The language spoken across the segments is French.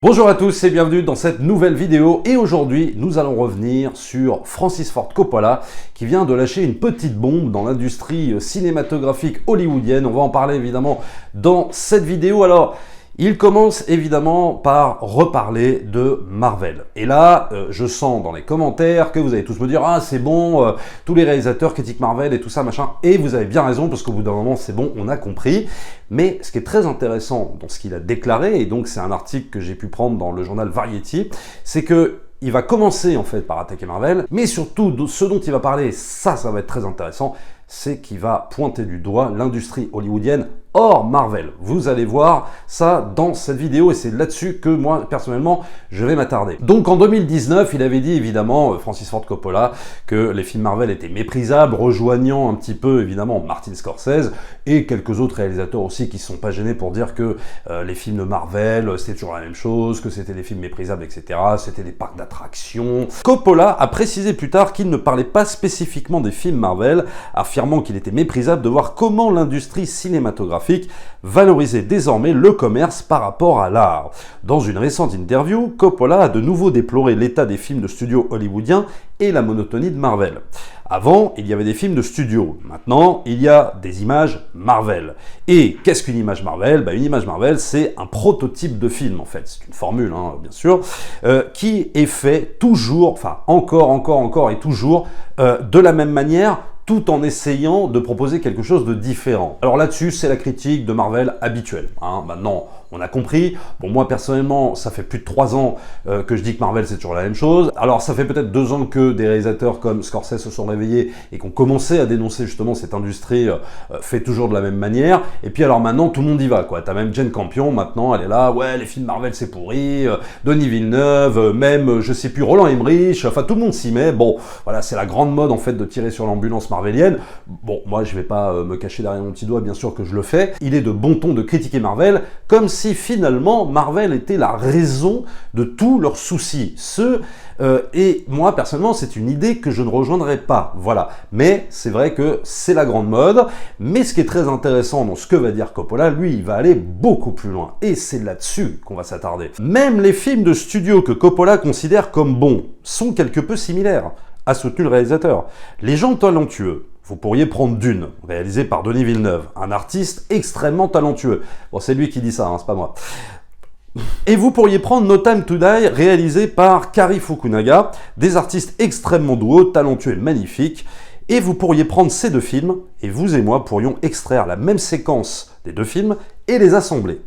Bonjour à tous et bienvenue dans cette nouvelle vidéo et aujourd'hui nous allons revenir sur Francis Ford Coppola qui vient de lâcher une petite bombe dans l'industrie cinématographique hollywoodienne. On va en parler évidemment dans cette vidéo. Alors il commence évidemment par reparler de Marvel. Et là, je sens dans les commentaires que vous allez tous me dire « Ah, c'est bon, tous les réalisateurs critiquent Marvel et tout ça, machin. » Et vous avez bien raison, parce qu'au bout d'un moment, c'est bon, on a compris. Mais ce qui est très intéressant dans ce qu'il a déclaré, et donc c'est un article que j'ai pu prendre dans le journal Variety, c'est que il va commencer en fait par attaquer Marvel, mais surtout ce dont il va parler, ça va être très intéressant, c'est qu'il va pointer du doigt l'industrie hollywoodienne hors Marvel. Vous allez voir ça dans cette vidéo et c'est là-dessus que moi, personnellement, je vais m'attarder. Donc en 2019, il avait dit évidemment, Francis Ford Coppola, que les films Marvel étaient méprisables, rejoignant un petit peu évidemment Martin Scorsese et quelques autres réalisateurs aussi qui ne sont pas gênés pour dire que les films de Marvel, c'était toujours la même chose, que c'était des films méprisables, etc. C'était des parcs d'attractions. Coppola a précisé plus tard qu'il ne parlait pas spécifiquement des films Marvel, affirmant qu'il était méprisable de voir comment l'industrie cinématographique valorisait désormais le commerce par rapport à l'art. Dans une récente interview, Coppola a de nouveau déploré l'état des films de studio hollywoodiens et la monotonie de Marvel. Avant, il y avait des films de studio. Maintenant, il y a des images Marvel. Et qu'est-ce qu'une image Marvel ? Une image Marvel, c'est un prototype de film, en fait. C'est une formule, bien sûr, qui est fait toujours, enfin, encore et toujours, de la même manière, tout en essayant de proposer quelque chose de différent. Alors là-dessus, c'est la critique de Marvel habituelle. Maintenant, on a compris. Bon, moi, personnellement, ça fait plus de 3 ans que je dis que Marvel, c'est toujours la même chose. Alors, ça fait peut-être 2 ans que des réalisateurs comme Scorsese se sont réveillés et qui ont commencé à dénoncer justement cette industrie fait toujours de la même manière. Et puis, alors maintenant, tout le monde y va, quoi. T'as même Jane Campion, maintenant, elle est là. Ouais, les films Marvel, c'est pourri. Denis Villeneuve, même, je sais plus, Roland Emmerich. Enfin, tout le monde s'y met. Bon, voilà, c'est la grande mode, en fait, de tirer sur l'ambulance marvelienne. Bon, moi, je vais pas me cacher derrière mon petit doigt, bien sûr que je le fais. Il est de bon ton de critiquer Marvel, comme si finalement Marvel était la raison de tous leurs soucis. Et moi, personnellement, c'est une idée que je ne rejoindrai pas. Voilà. Mais c'est vrai que c'est la grande mode. Mais ce qui est très intéressant dans ce que va dire Coppola, lui, il va aller beaucoup plus loin. Et c'est là-dessus qu'on va s'attarder. Même les films de studio que Coppola considère comme bons sont quelque peu similaires, a soutenu le réalisateur. Les gens talentueux, vous pourriez prendre Dune, réalisé par Denis Villeneuve, un artiste extrêmement talentueux. Bon, c'est lui qui dit ça, c'est pas moi. Et vous pourriez prendre No Time to Die, réalisé par Cary Fukunaga, des artistes extrêmement doués, talentueux et magnifiques. Et vous pourriez prendre ces deux films, et vous et moi pourrions extraire la même séquence des deux films et les assembler.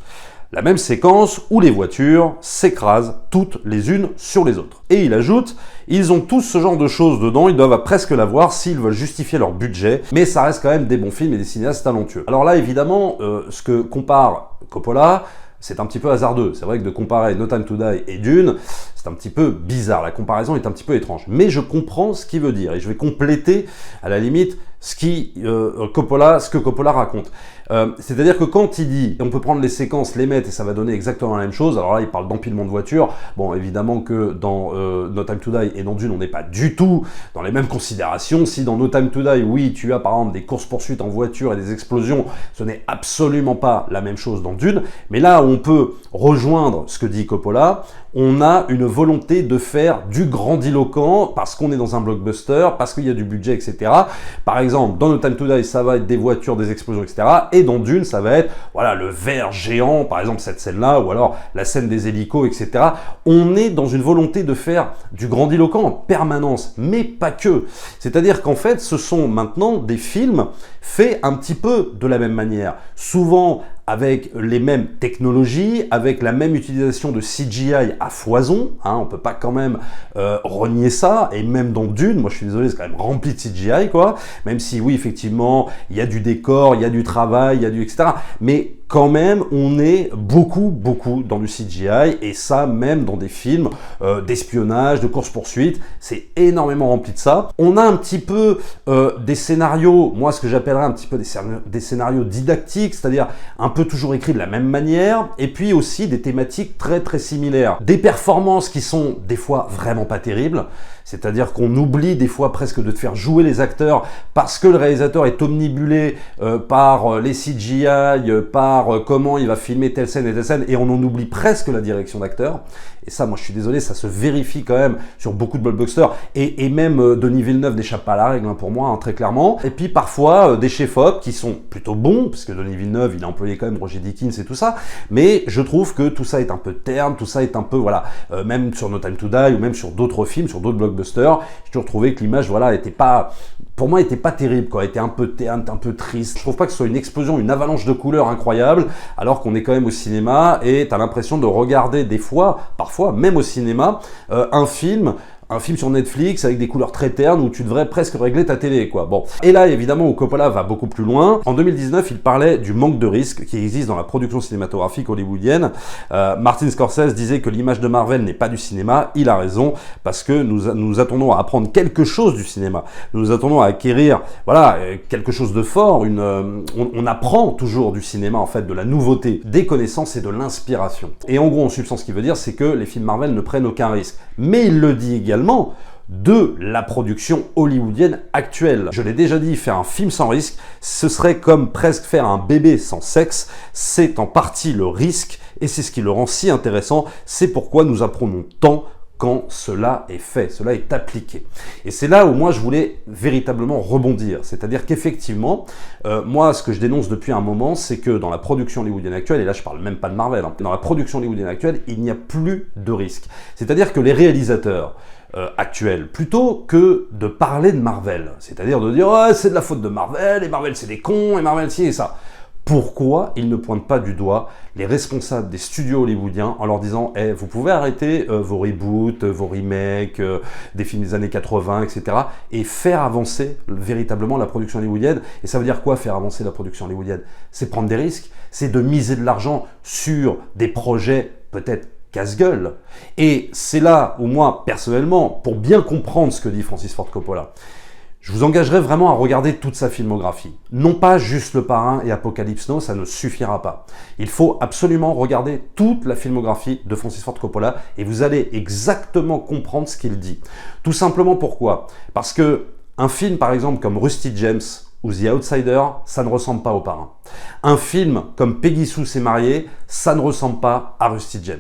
La même séquence où les voitures s'écrasent toutes les unes sur les autres. Et il ajoute, ils ont tous ce genre de choses dedans, ils doivent presque l'avoir s'ils veulent justifier leur budget, mais ça reste quand même des bons films et des cinéastes talentueux. Alors là, évidemment, ce que compare Coppola, c'est un petit peu hasardeux. C'est vrai que de comparer No Time to Die et Dune, c'est un petit peu bizarre. La comparaison est un petit peu étrange. Mais je comprends ce qu'il veut dire et je vais compléter, à la limite, ce que Coppola raconte. C'est-à-dire que quand il dit, on peut prendre les séquences, les mettre et ça va donner exactement la même chose, alors là il parle d'empilement de voitures, bon évidemment que dans No Time to Die et dans Dune on n'est pas du tout dans les mêmes considérations. Si dans No Time to Die, oui tu as par exemple des courses-poursuites en voiture et des explosions, ce n'est absolument pas la même chose dans Dune, mais là où on peut rejoindre ce que dit Coppola, on a une volonté de faire du grandiloquent parce qu'on est dans un blockbuster, parce qu'il y a du budget, etc. Par exemple, dans No Time to Die, ça va être des voitures, des explosions, etc. Et dans Dune, ça va être voilà, le ver géant, par exemple cette scène-là, ou alors la scène des hélicos, etc. On est dans une volonté de faire du grandiloquent en permanence, mais pas que. C'est-à-dire qu'en fait, ce sont maintenant des films faits un petit peu de la même manière. Souvent avec les mêmes technologies, avec la même utilisation de CGI à foison, on peut pas quand même renier ça, et même dans Dune, moi je suis désolé, c'est quand même rempli de CGI, quoi, même si oui, effectivement, il y a du décor, il y a du travail, il y a du etc., mais quand même, on est beaucoup dans du CGI, et ça même dans des films d'espionnage, de course-poursuite, c'est énormément rempli de ça. On a un petit peu des scénarios, moi ce que j'appellerais un petit peu des scénarios didactiques, c'est-à-dire un peu toujours écrits de la même manière, et puis aussi des thématiques très similaires. Des performances qui sont des fois vraiment pas terribles, c'est-à-dire qu'on oublie des fois presque de te faire jouer les acteurs parce que le réalisateur est omnibulé par les CGI, par par comment il va filmer telle scène et on en oublie presque la direction d'acteur. Et ça, moi je suis désolé, ça se vérifie quand même sur beaucoup de blockbusters, et même Denis Villeneuve n'échappe pas à la règle pour moi, hein, très clairement. Et puis parfois des chefs-op qui sont plutôt bons, parce que Denis Villeneuve, il a employé quand même Roger Deakins et tout ça, mais je trouve que tout ça est un peu terne, tout ça est un peu, voilà, même sur No Time to Die, ou même sur d'autres films, sur d'autres blockbusters, j'ai toujours trouvé que l'image, voilà, était pas, pour moi, était pas terrible, quoi, était un peu terne, un peu triste. Je trouve pas que ce soit une explosion, une avalanche de couleurs incroyable, alors qu'on est quand même au cinéma, et t'as l'impression de regarder des fois, parfois, même au cinéma, un film sur Netflix avec des couleurs très ternes où tu devrais presque régler ta télé, quoi. Bon. Et là, évidemment, où Coppola va beaucoup plus loin. En 2019, il parlait du manque de risque qui existe dans la production cinématographique hollywoodienne. Martin Scorsese disait que l'image de Marvel n'est pas du cinéma. Il a raison, parce que nous attendons à apprendre quelque chose du cinéma. Nous attendons à acquérir, voilà, quelque chose de fort. On apprend toujours du cinéma, en fait, de la nouveauté, des connaissances et de l'inspiration. Et en gros, en substance, ce qu'il veut dire, c'est que les films Marvel ne prennent aucun risque. Mais il le dit également de la production hollywoodienne actuelle. Je l'ai déjà dit, faire un film sans risque, ce serait comme presque faire un bébé sans sexe. C'est en partie le risque, et c'est ce qui le rend si intéressant. C'est pourquoi nous apprenons tant quand cela est fait, cela est appliqué. Et c'est là où moi je voulais véritablement rebondir. C'est-à-dire qu'effectivement, moi ce que je dénonce depuis un moment, c'est que dans la production hollywoodienne actuelle, et là je parle même pas de Marvel, hein, dans la production hollywoodienne actuelle, il n'y a plus de risque. C'est-à-dire que les réalisateurs actuels, plutôt que de parler de Marvel, c'est-à-dire de dire oh, c'est de la faute de Marvel, et Marvel c'est des cons, et Marvel ci et ça. Pourquoi ils ne pointent pas du doigt les responsables des studios hollywoodiens en leur disant hey, vous pouvez arrêter vos reboots, vos remakes, des films des années 80, etc. et faire avancer véritablement la production hollywoodienne. Et ça veut dire quoi, faire avancer la production hollywoodienne? C'est prendre des risques, c'est de miser de l'argent sur des projets peut-être casse-gueule. Et c'est là où moi, personnellement, pour bien comprendre ce que dit Francis Ford Coppola, je vous engagerai vraiment à regarder toute sa filmographie. Non pas juste Le Parrain et Apocalypse Now, ça ne suffira pas. Il faut absolument regarder toute la filmographie de Francis Ford Coppola et vous allez exactement comprendre ce qu'il dit. Tout simplement pourquoi? Parce que un film, par exemple, comme Rusty James ou The Outsider, ça ne ressemble pas au Parrain. Un film comme Peggy Sue s'est mariée, ça ne ressemble pas à Rusty James.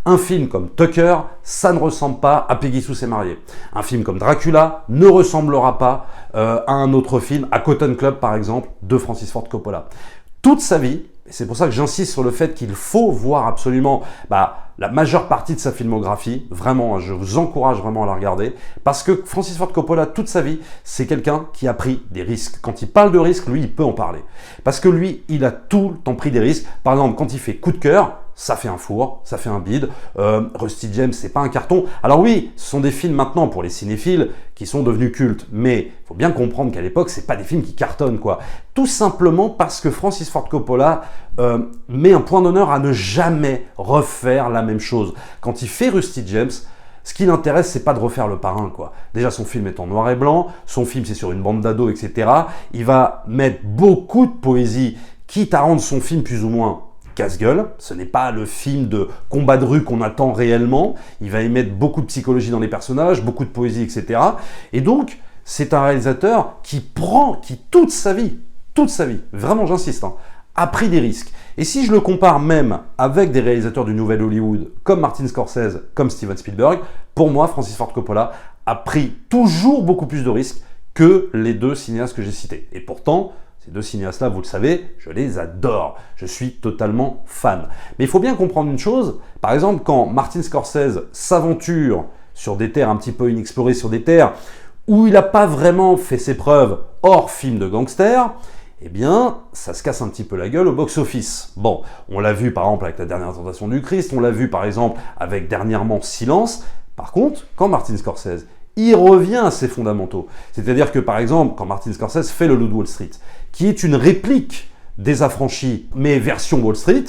Un film comme Tucker, ça ne ressemble pas à Peggy Sue s'est mariée. Un film comme Dracula ne ressemblera pas à un autre film, à Cotton Club par exemple, de Francis Ford Coppola. Toute sa vie, et c'est pour ça que j'insiste sur le fait qu'il faut voir absolument la majeure partie de sa filmographie, vraiment, je vous encourage vraiment à la regarder, parce que Francis Ford Coppola, toute sa vie, c'est quelqu'un qui a pris des risques. Quand il parle de risques, lui, il peut en parler. Parce que lui, il a tout le temps pris des risques. Par exemple, quand il fait Coup de cœur, ça fait un four, ça fait un bide. Rusty James, c'est pas un carton. Alors oui, ce sont des films maintenant pour les cinéphiles qui sont devenus cultes, mais il faut bien comprendre qu'à l'époque, c'est pas des films qui cartonnent, quoi. Tout simplement parce que Francis Ford Coppola met un point d'honneur à ne jamais refaire la même chose. Quand il fait Rusty James, ce qui l'intéresse, c'est pas de refaire Le Parrain, quoi. Déjà, son film est en noir et blanc, son film c'est sur une bande d'ados, etc. Il va mettre beaucoup de poésie, quitte à rendre son film plus ou moins casse-gueule. Ce n'est pas le film de combat de rue qu'on attend réellement. Il va y mettre beaucoup de psychologie dans les personnages, beaucoup de poésie, etc. Et donc, c'est un réalisateur qui toute sa vie, vraiment j'insiste, hein, a pris des risques. Et si je le compare même avec des réalisateurs du Nouvel Hollywood, comme Martin Scorsese, comme Steven Spielberg, pour moi, Francis Ford Coppola a pris toujours beaucoup plus de risques que les deux cinéastes que j'ai cités. Et pourtant, ces deux cinéastes-là, vous le savez, je les adore. Je suis totalement fan. Mais il faut bien comprendre une chose. Par exemple, quand Martin Scorsese s'aventure sur des terres un petit peu inexplorées, sur des terres où il n'a pas vraiment fait ses preuves hors film de gangster, eh bien, ça se casse un petit peu la gueule au box-office. Bon, on l'a vu par exemple avec La Dernière Tentation du Christ, on l'a vu par exemple avec dernièrement Silence. Par contre, quand Martin Scorsese, il revient à ses fondamentaux. C'est-à-dire que par exemple, quand Martin Scorsese fait Le Loup de Wall Street, qui est une réplique des Affranchis, mais version Wall Street,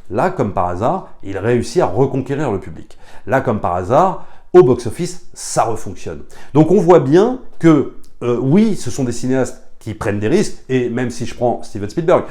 là, comme par hasard, il réussit à reconquérir le public. Là, comme par hasard, au box-office, ça refonctionne. Donc on voit bien que, oui, ce sont des cinéastes qui prennent des risques, et même si je prends Steven Spielberg,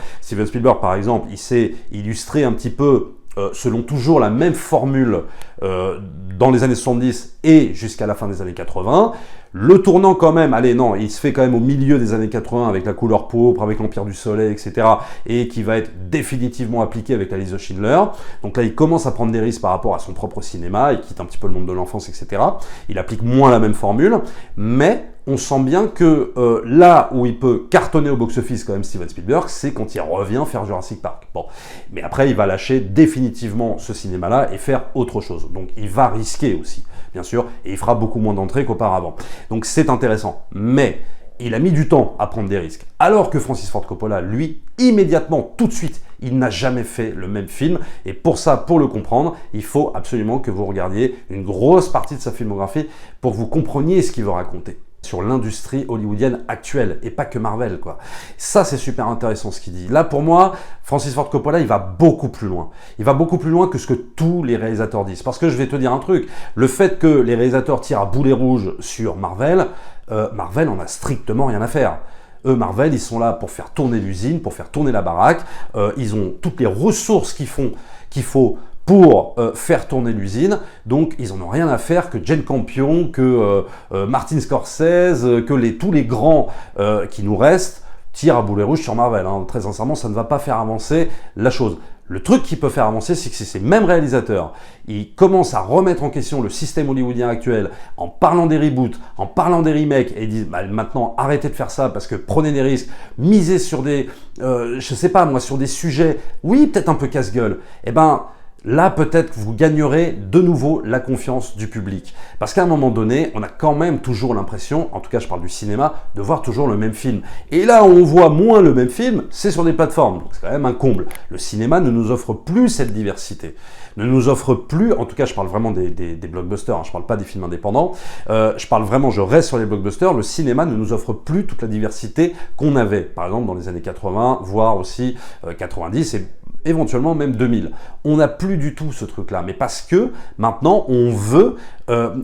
par exemple, il s'est illustré un petit peu selon toujours la même formule dans les années 70 et jusqu'à la fin des années 80. Le tournant quand même, allez non, il se fait quand même au milieu des années 80 avec La couleur pourpre, avec L'Empire du Soleil, etc. et qui va être définitivement appliqué avec La liste de Schindler. Donc là, il commence à prendre des risques par rapport à son propre cinéma, il quitte un petit peu le monde de l'enfance, etc. Il applique moins la même formule, mais on sent bien que là où il peut cartonner au box-office quand même Steven Spielberg, c'est quand il revient faire Jurassic Park. Bon, mais après, il va lâcher définitivement ce cinéma-là et faire autre chose. Donc il va risquer aussi, bien sûr, et il fera beaucoup moins d'entrées qu'auparavant. Donc c'est intéressant, mais il a mis du temps à prendre des risques. Alors que Francis Ford Coppola, lui, immédiatement, tout de suite, il n'a jamais fait le même film. Et pour ça, pour le comprendre, il faut absolument que vous regardiez une grosse partie de sa filmographie pour que vous compreniez ce qu'il veut raconter sur l'industrie hollywoodienne actuelle, et pas que Marvel, quoi. Ça, c'est super intéressant ce qu'il dit. Là, pour moi, Francis Ford Coppola, il va beaucoup plus loin. Il va beaucoup plus loin que ce que tous les réalisateurs disent. Parce que je vais te dire un truc, le fait que les réalisateurs tirent à boulet rouge sur Marvel, Marvel en a strictement rien à faire. Eux, Marvel, ils sont là pour faire tourner l'usine, pour faire tourner la baraque. Ils ont toutes les ressources qu'il faut pour faire tourner l'usine. Donc, ils n'en ont rien à faire que Jane Campion, que Martin Scorsese, que tous les grands qui nous restent tirent à boulet rouge sur Marvel. Hein. Très sincèrement, ça ne va pas faire avancer la chose. Le truc qui peut faire avancer, c'est que ces mêmes réalisateurs, ils commencent à remettre en question le système hollywoodien actuel en parlant des reboots, en parlant des remakes, et ils disent bah, maintenant arrêtez de faire ça parce que prenez des risques, misez sur des, je sais pas moi, sur des sujets, oui peut-être un peu casse-gueule. Eh ben là, peut-être que vous gagnerez de nouveau la confiance du public. Parce qu'à un moment donné, on a quand même toujours l'impression, en tout cas je parle du cinéma, de voir toujours le même film. Et là où on voit moins le même film, c'est sur des plateformes. Donc c'est quand même un comble. Le cinéma ne nous offre plus cette diversité. Ne nous offre plus, en tout cas je parle vraiment des blockbusters, hein, je parle pas des films indépendants, je reste sur les blockbusters, le cinéma ne nous offre plus toute la diversité qu'on avait, par exemple dans les années 80, voire aussi 90 et éventuellement même 2000. On n'a plus du tout ce truc-là, mais parce que maintenant on veut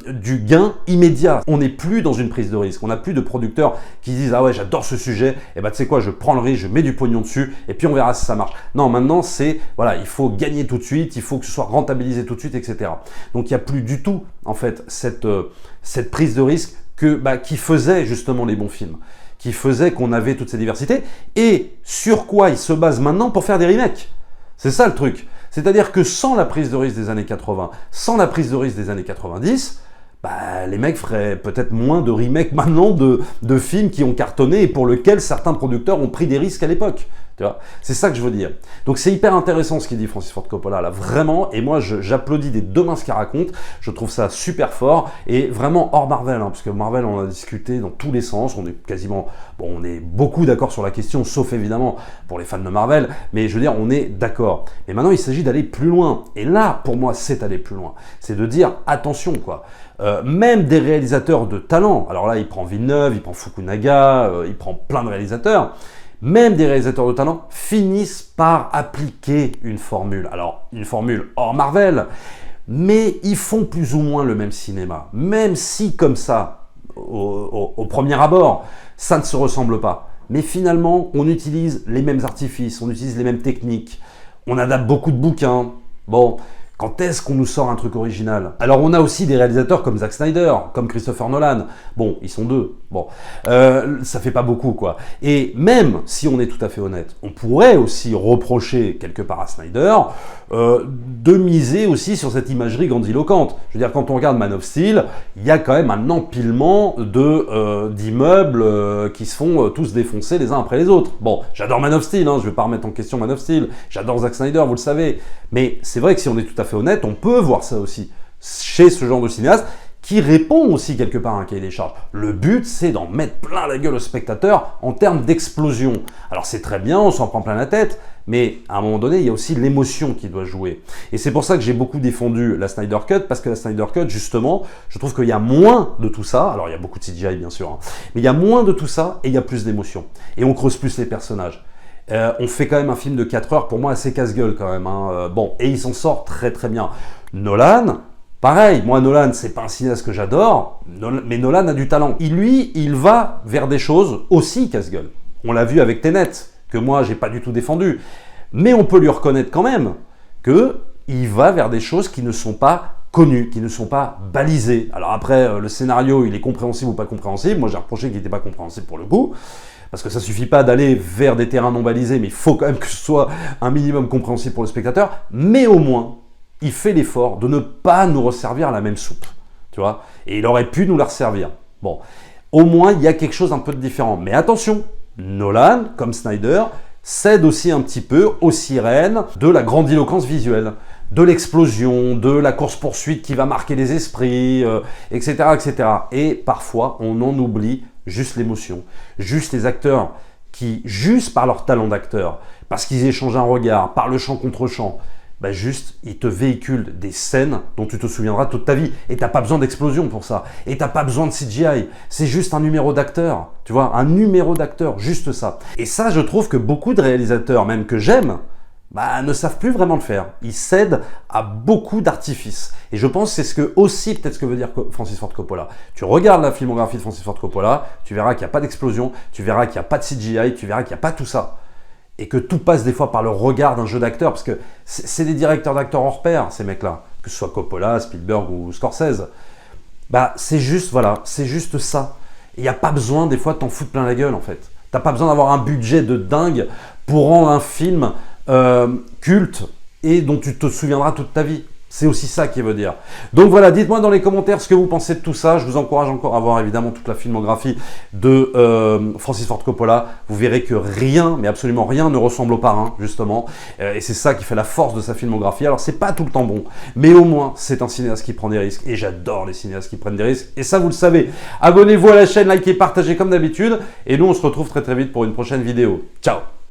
du gain immédiat. On n'est plus dans une prise de risque. On n'a plus de producteurs qui disent ah ouais j'adore ce sujet, et bah tu sais quoi, je prends le risque, je mets du pognon dessus et puis on verra si ça marche. Non, maintenant c'est voilà, il faut gagner tout de suite, il faut que ce soit rentabilisé tout de suite, etc. Donc il n'y a plus du tout en fait cette prise de risque qui faisait justement les bons films, qui faisait qu'on avait toute cette diversité et sur quoi ils se basent maintenant pour faire des remakes. C'est ça le truc. C'est-à-dire que sans la prise de risque des années 80, sans la prise de risque des années 90, les mecs feraient peut-être moins de remakes maintenant de films qui ont cartonné et pour lesquels certains producteurs ont pris des risques à l'époque. C'est ça que je veux dire. Donc c'est hyper intéressant ce qu'il dit Francis Ford Coppola là, vraiment, et moi j'applaudis des deux mains ce qu'il raconte, je trouve ça super fort, et vraiment hors Marvel, hein, parce que Marvel on a discuté dans tous les sens, on est quasiment, bon on est beaucoup d'accord sur la question, sauf évidemment pour les fans de Marvel, mais je veux dire on est d'accord. Et maintenant il s'agit d'aller plus loin, et là pour moi c'est aller plus loin, c'est de dire attention quoi. Même des réalisateurs de talent, alors là il prend Villeneuve, il prend Fukunaga, il prend plein de réalisateurs, même des réalisateurs de talent finissent par appliquer une formule. Alors, une formule hors Marvel, mais ils font plus ou moins le même cinéma. Même si, comme ça, au premier abord, ça ne se ressemble pas. Mais finalement, on utilise les mêmes artifices, on utilise les mêmes techniques, on adapte beaucoup de bouquins. Bon, quand est-ce qu'on nous sort un truc original? Alors on a aussi des réalisateurs comme Zack Snyder, comme Christopher Nolan. Bon, ils sont deux. Bon, ça fait pas beaucoup quoi. Et même si on est tout à fait honnête, on pourrait aussi reprocher quelque part à Snyder de miser aussi sur cette imagerie grandiloquente. Je veux dire, quand on regarde Man of Steel, il y a quand même un empilement d'immeubles qui se font tous défoncer les uns après les autres. Bon, j'adore Man of Steel, hein, je vais pas remettre en question Man of Steel. J'adore Zack Snyder, vous le savez. Mais c'est vrai que si on est tout à fait honnête, on peut voir ça aussi chez ce genre de cinéaste qui répond aussi quelque part à un cahier des charges. Le but, c'est d'en mettre plein la gueule au spectateur en termes d'explosion. Alors c'est très bien, on s'en prend plein la tête, mais à un moment donné, il y a aussi l'émotion qui doit jouer. Et c'est pour ça que j'ai beaucoup défendu la Snyder Cut, parce que la Snyder Cut, justement, je trouve qu'il y a moins de tout ça. Alors il y a beaucoup de CGI, bien sûr, hein, mais il y a moins de tout ça et il y a plus d'émotion. Et on creuse plus les personnages. On fait quand même un film de 4 heures, pour moi, assez casse-gueule quand même. Hein. Bon, et il s'en sort très très bien. Nolan, pareil, moi Nolan, c'est pas un cinéaste que j'adore, mais Nolan a du talent. Il va vers des choses aussi casse-gueule. On l'a vu avec Tenet, que moi j'ai pas du tout défendu. Mais on peut lui reconnaître quand même que il va vers des choses qui ne sont pas connues, qui ne sont pas balisées. Alors après, le scénario, il est compréhensible ou pas compréhensible. Moi, j'ai reproché qu'il n'était pas compréhensible pour le coup. Parce que ça suffit pas d'aller vers des terrains non balisés, mais il faut quand même que ce soit un minimum compréhensible pour le spectateur. Mais au moins, il fait l'effort de ne pas nous resservir la même soupe. Tu vois ? Et il aurait pu nous la resservir. Bon, au moins, il y a quelque chose un peu de différent. Mais attention, Nolan, comme Snyder, cède aussi un petit peu aux sirènes de la grandiloquence visuelle, de l'explosion, de la course-poursuite qui va marquer les esprits, etc., etc. Et parfois, on en oublie juste l'émotion, juste les acteurs qui, juste par leur talent d'acteur, parce qu'ils échangent un regard, par le chant contre chant, bah juste, ils te véhiculent des scènes dont tu te souviendras toute ta vie. Et t'as pas besoin d'explosion pour ça. Et t'as pas besoin de CGI. C'est juste un numéro d'acteur. Tu vois, un numéro d'acteur, juste ça. Et ça, je trouve que beaucoup de réalisateurs, même que j'aime, bah, ne savent plus vraiment le faire. Ils cèdent à beaucoup d'artifices. Et je pense que c'est ce que aussi, peut-être ce que veut dire Francis Ford Coppola. Tu regardes la filmographie de Francis Ford Coppola, tu verras qu'il n'y a pas d'explosion, tu verras qu'il n'y a pas de CGI, tu verras qu'il n'y a pas tout ça. Et que tout passe des fois par le regard d'un jeu d'acteur, parce que c'est des directeurs d'acteurs hors pair, ces mecs-là, que ce soit Coppola, Spielberg ou Scorsese. Bah, c'est juste, voilà, c'est juste ça. Il n'y a pas besoin, des fois, de t'en foutre plein la gueule, en fait. T'as pas besoin d'avoir un budget de dingue pour rendre un film culte et dont tu te souviendras toute ta vie. C'est aussi ça qui veut dire. Donc voilà, dites-moi dans les commentaires ce que vous pensez de tout ça. Je vous encourage encore à voir évidemment toute la filmographie de Francis Ford Coppola. Vous verrez que rien, mais absolument rien ne ressemble au parrain, justement. Et c'est ça qui fait la force de sa filmographie. Alors c'est pas tout le temps bon, mais au moins c'est un cinéaste qui prend des risques. Et j'adore les cinéastes qui prennent des risques. Et ça vous le savez. Abonnez-vous à la chaîne, likez, partagez comme d'habitude. Et nous on se retrouve très très vite pour une prochaine vidéo. Ciao!